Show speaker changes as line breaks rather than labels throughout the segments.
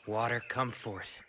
Water, come forth.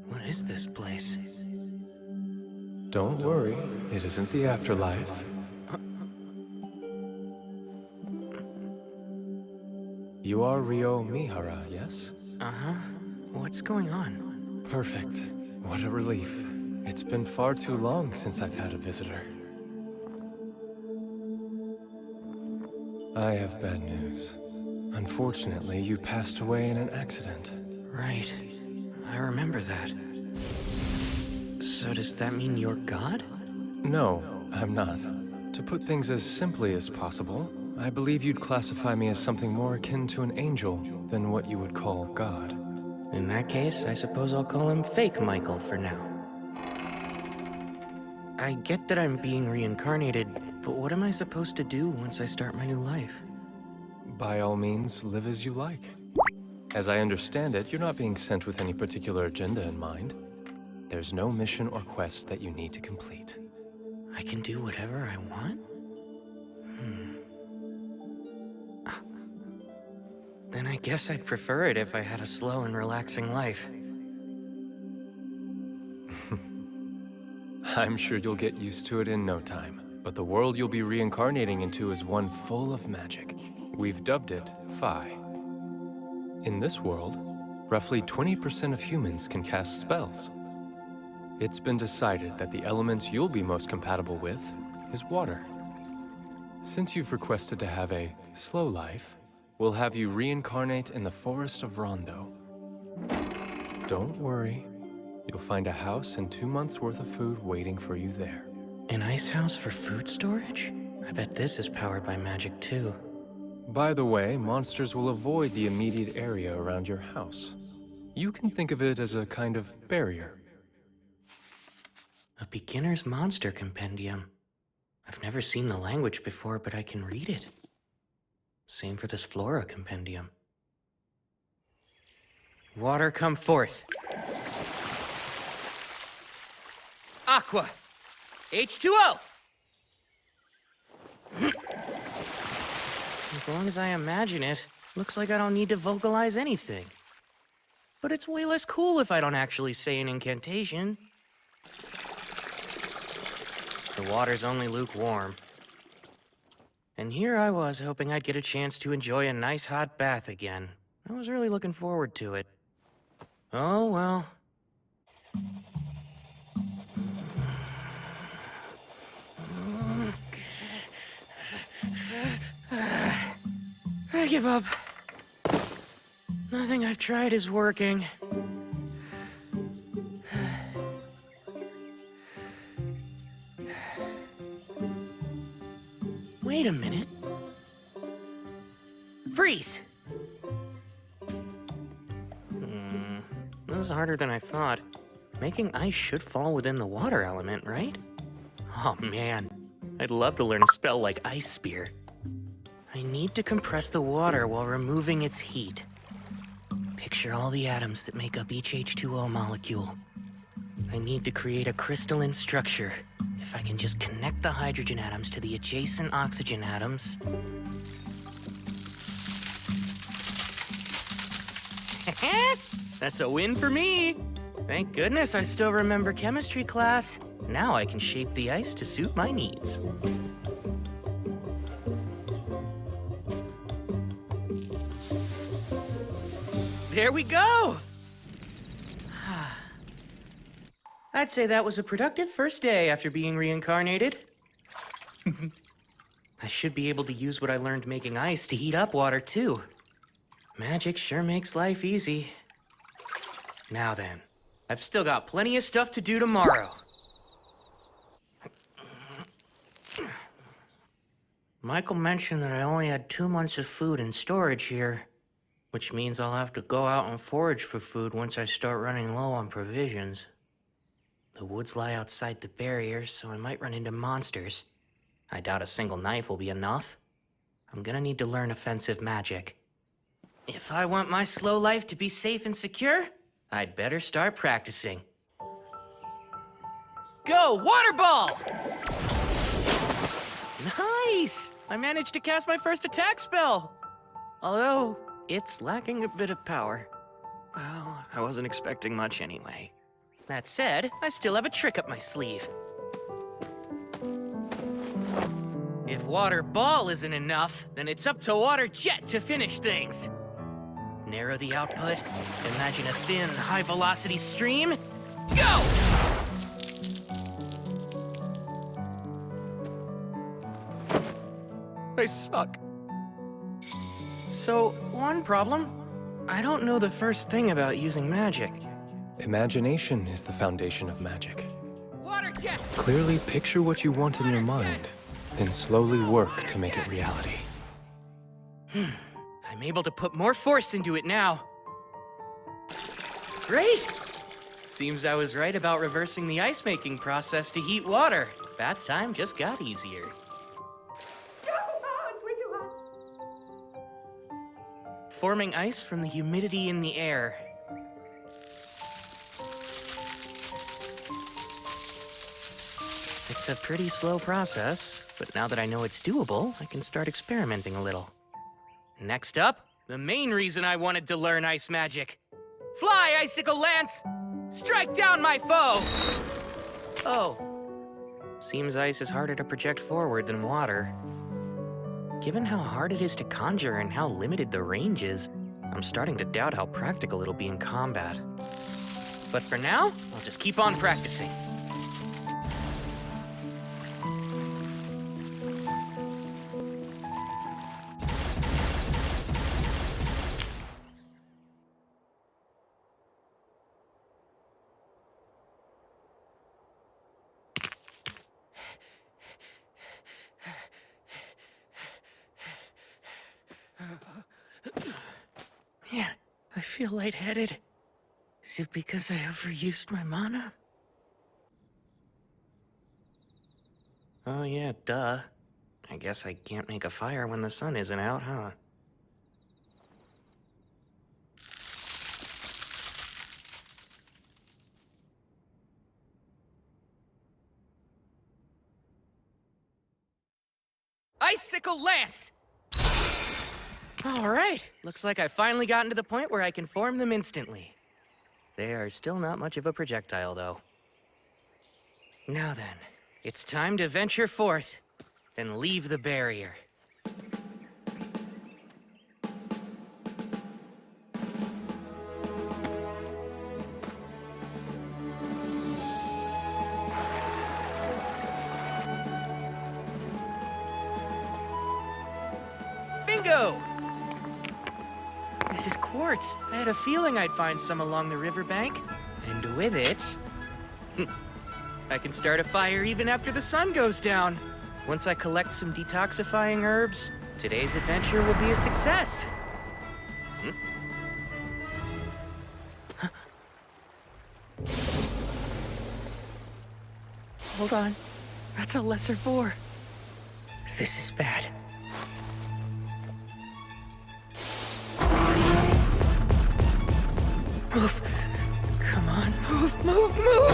What is this place?
Don't worry, it isn't the afterlife. You are Ryo Mihara, yes?
Uh-huh. What's going on?
Perfect. What a relief. It's been far too long since I've had a visitor. I have bad news. Unfortunately, you passed away in an accident.
Right. I remember that. So does that mean you're God?
No, I'm not. To put things as simply as possible, I believe you'd classify me as something more akin to an angel than what you would call God.
In that case, I suppose I'll call him Fake Michael for now. I get that I'm being reincarnated, but what am I supposed to do once I start my new life?
By all means, live as you like. As I understand it, you're not being sent with any particular agenda in mind. There's no mission or quest that you need to complete.
I can do whatever I want? Then I guess I'd prefer it if I had a slow and relaxing life.
I'm sure you'll get used to it in no time. But the world you'll be reincarnating into is one full of magic. We've dubbed it Phi. In this world, roughly 20% of humans can cast spells. It's been decided that the element you'll be most compatible with is water. Since you've requested to have a slow life, we'll have you reincarnate in the Forest of Rondo. Don't worry. You'll find a house and 2 months' worth of food waiting for you there.
An ice house for food storage? I bet this is powered by magic too.
By the way, monsters will avoid the immediate area around your house. You can think of it as a kind of barrier.
A beginner's monster compendium. I've never seen the language before, but I can read it. Same for this flora compendium. Water, come forth. Aqua! H2O! As long as I imagine it, looks like I don't need to vocalize anything. But it's way less cool if I don't actually say an incantation. The water's only lukewarm. And here I was hoping I'd get a chance to enjoy a nice hot bath again. I was really looking forward to it. Oh well. I give up. Nothing I've tried is working. Wait a minute. Freeze! was harder than I thought. Making ice should fall within the water element, right? Oh man, I'd love to learn a spell like Ice Spear. I need to compress the water while removing its heat. Picture all the atoms that make up each H2O molecule. I need to create a crystalline structure. If I can just connect the hydrogen atoms to the adjacent oxygen atoms. That's a win for me! Thank goodness I still remember chemistry class. Now I can shape the ice to suit my needs. There we go! I'd say that was a productive first day after being reincarnated. I should be able to use what I learned making ice to heat up water, too. Magic sure makes life easy. Now then, I've still got plenty of stuff to do tomorrow. Michael mentioned that I only had 2 months of food in storage here, which means I'll have to go out and forage for food once I start running low on provisions. The woods lie outside the barrier, so I might run into monsters. I doubt a single knife will be enough. I'm gonna need to learn offensive magic. If I want my slow life to be safe and secure, I'd better start practicing. Go, water ball! Nice! I managed to cast my first attack spell! Although, it's lacking a bit of power. Well, I wasn't expecting much anyway. That said, I still have a trick up my sleeve. If water ball isn't enough, then it's up to water jet to finish things. Narrow the output, imagine a thin, high-velocity stream. Go! I suck. So, one problem. I don't know the first thing about using magic.
Imagination is the foundation of magic.
Water jet!
Clearly picture what you want in your mind, then slowly work to make it reality.
I'm able to put more force into it now. Great! Seems I was right about reversing the ice-making process to heat water. Bath time just got easier. Forming ice from the humidity in the air. It's a pretty slow process, but now that I know it's doable, I can start experimenting a little. Next up, the main reason I wanted to learn ice magic. Fly, Icicle Lance! Strike down my foe! Oh. Seems ice is harder to project forward than water. Given how hard it is to conjure and how limited the range is, I'm starting to doubt how practical it'll be in combat. But for now, I'll just keep on practicing. Man, I feel lightheaded. Is it because I overused my mana? Oh yeah, duh. I guess I can't make a fire when the sun isn't out, huh? Icicle Lance! All right, looks like I've finally gotten to the point where I can form them instantly. They are still not much of a projectile, though. Now then, it's time to venture forth and leave the barrier. Bingo! This is quartz. I had a feeling I'd find some along the riverbank. And with it, I can start a fire even after the sun goes down. Once I collect some detoxifying herbs, today's adventure will be a success. Hold on. That's a lesser boar. This is bad. Move. Come on, move, move, move!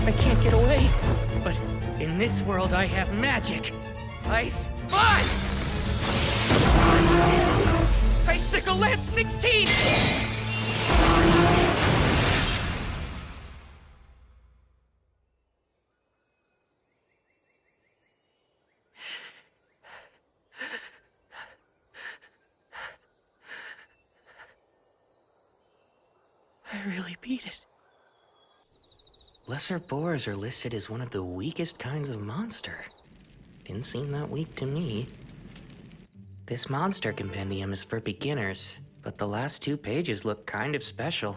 I can't get away, but in this world I have magic. Ice Buzz! Icicle Lance 16! I really beat it. Lesser boars are listed as one of the weakest kinds of monster. Didn't seem that weak to me. This monster compendium is for beginners, but the last 2 pages look kind of special.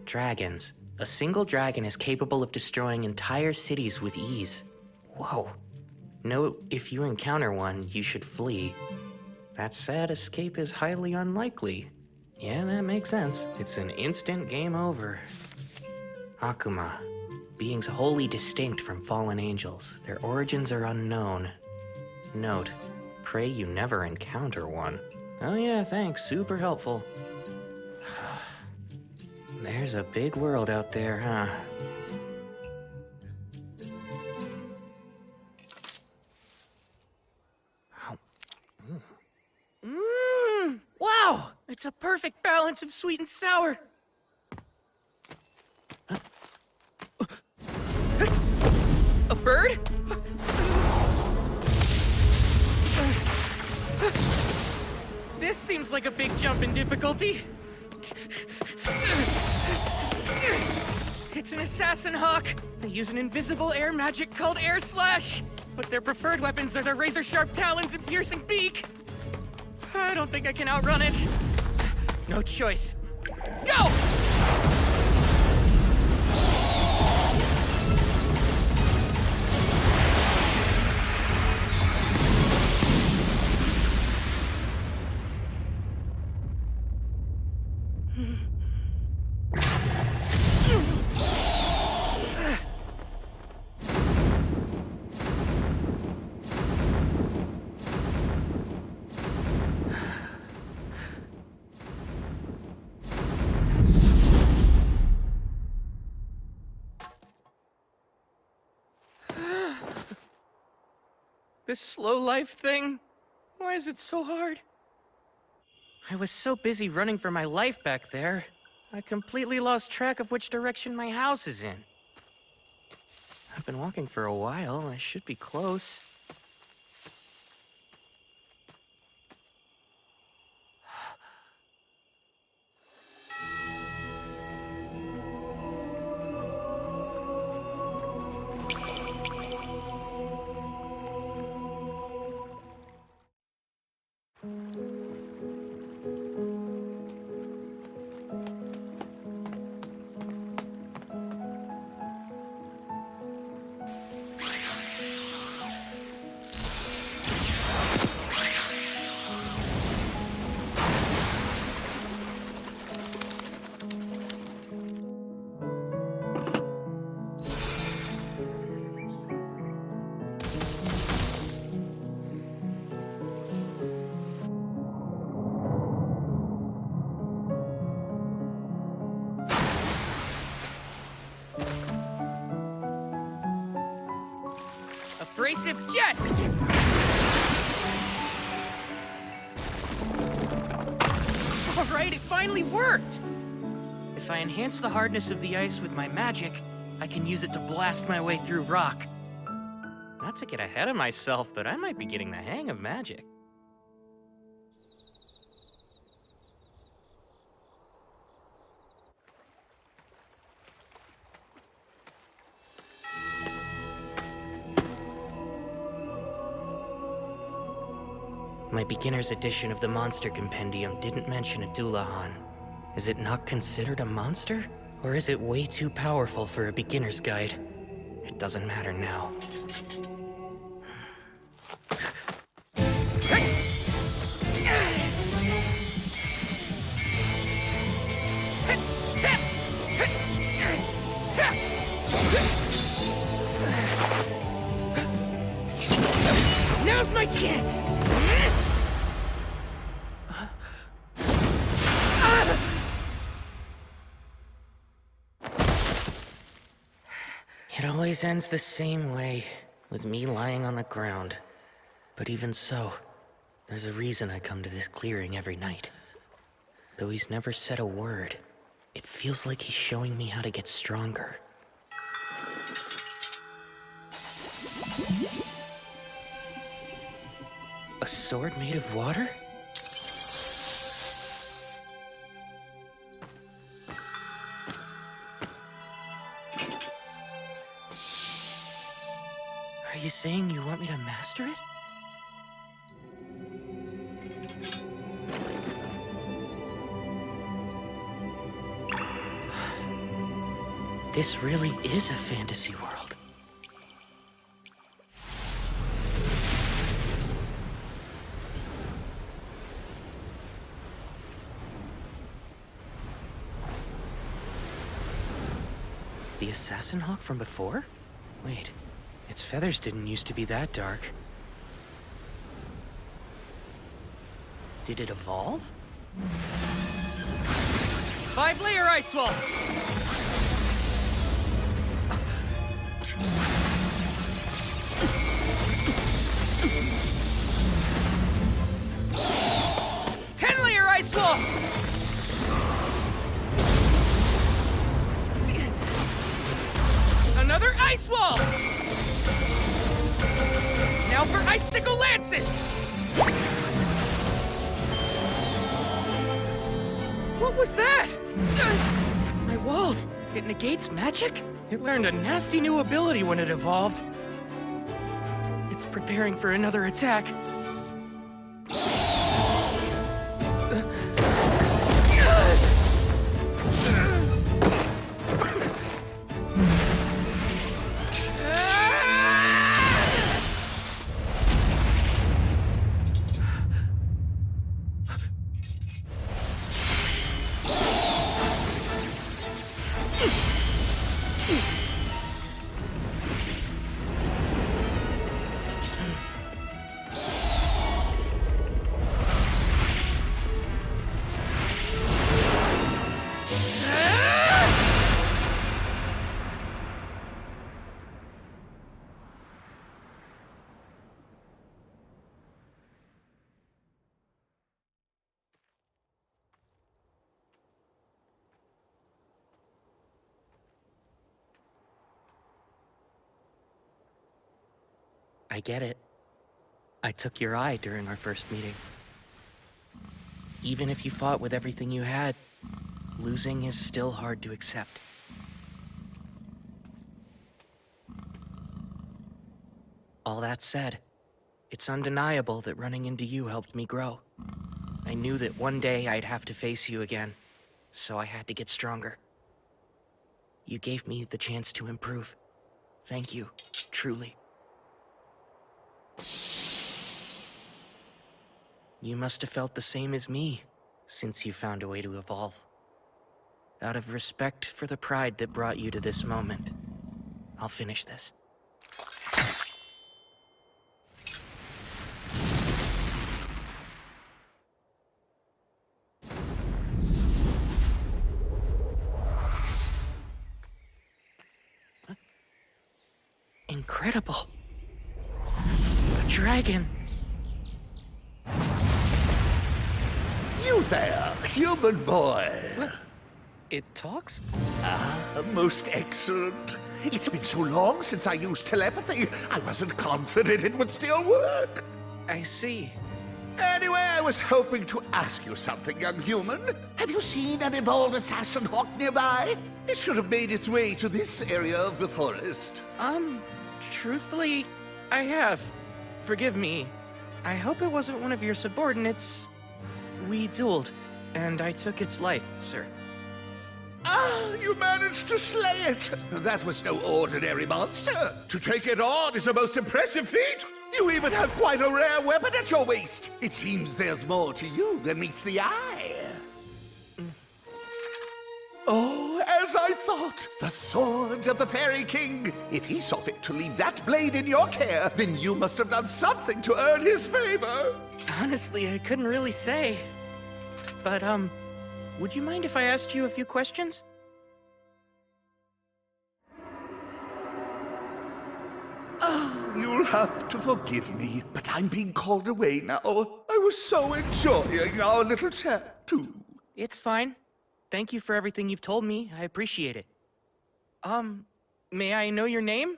Dragons. A single dragon is capable of destroying entire cities with ease. Whoa. Note, if you encounter one, you should flee. That said, escape is highly unlikely. Yeah, that makes sense. It's an instant game over. Akuma. Beings wholly distinct from fallen angels. Their origins are unknown. Note, pray you never encounter one. Oh yeah, thanks. Super helpful. There's a big world out there, huh? Wow! It's a perfect balance of sweet and sour. A bird? This seems like a big jump in difficulty. It's an assassin hawk. They use an invisible air magic called Air Slash, but their preferred weapons are their razor-sharp talons and piercing beak. I don't think I can outrun it. No choice. Go! This slow life thing? Why is it so hard? I was so busy running for my life back there, I completely lost track of which direction my house is in. I've been walking for a while. I should be close. Abrasive jet! All right, it finally worked! If I enhance the hardness of the ice with my magic, I can use it to blast my way through rock. Not to get ahead of myself, but I might be getting the hang of magic. My beginner's edition of the Monster Compendium didn't mention a Doulahan. Is it not considered a monster? Or is it way too powerful for a beginner's guide? It doesn't matter now. Now's my chance! It always ends the same way, with me lying on the ground. But even so, there's a reason I come to this clearing every night. Though he's never said a word, it feels like he's showing me how to get stronger. A sword made of water? Are you saying you want me to master it? This really is a fantasy world. The assassin hawk from before? Wait, its feathers didn't used to be that dark. Did it evolve? 5-layer ice wall! Ice wall! Another ice wall! Now for icicle lances! What was that? My walls! It negates magic? It learned a nasty new ability when it evolved. It's preparing for another attack. I get it. I took your eye during our first meeting. Even if you fought with everything you had, losing is still hard to accept. All that said, it's undeniable that running into you helped me grow. I knew that one day I'd have to face you again, so I had to get stronger. You gave me the chance to improve. Thank you, truly. You must have felt the same as me, since you found a way to evolve. Out of respect for the pride that brought you to this moment, I'll finish this. Incredible. A dragon.
You there, human boy!
What? It talks?
Most excellent. It's been so long since I used telepathy, I wasn't confident it would still work.
I see.
Anyway, I was hoping to ask you something, young human. Have you seen an evolved assassin hawk nearby? It should have made its way to this area of the forest.
Truthfully, I have. Forgive me. I hope it wasn't one of your subordinates. We dueled, and I took its life, sir.
Ah, you managed to slay it! That was no ordinary monster. To take it on is a most impressive feat. You even have quite a rare weapon at your waist. It seems there's more to you than meets the eye. Oh, as I thought, the sword of the Fairy King. If he saw fit to leave that blade in your care, then you must have done something to earn his favor.
Honestly, I couldn't really say. But, would you mind if I asked you a few questions?
You'll have to forgive me, but I'm being called away now. I was so enjoying our little chat, too.
It's fine. Thank you for everything you've told me. I appreciate it. May I know your name?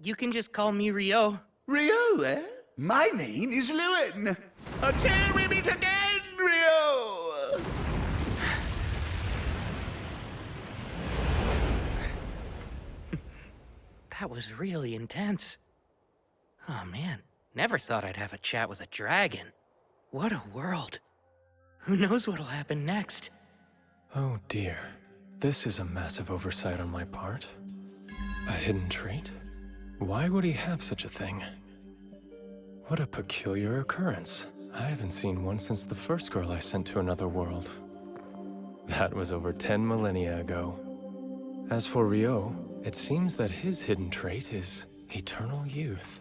You can just call me Rio.
Rio, eh? My name is Lewin. Until we meet again, Rio!
That was really intense. Oh man, never thought I'd have a chat with a dragon. What a world. Who knows what'll happen next?
Oh dear. This is a massive oversight on my part. A hidden trait? Why would he have such a thing? What a peculiar occurrence. I haven't seen one since the first girl I sent to another world. That was over 10 millennia ago. As for Rio, it seems that his hidden trait is eternal youth.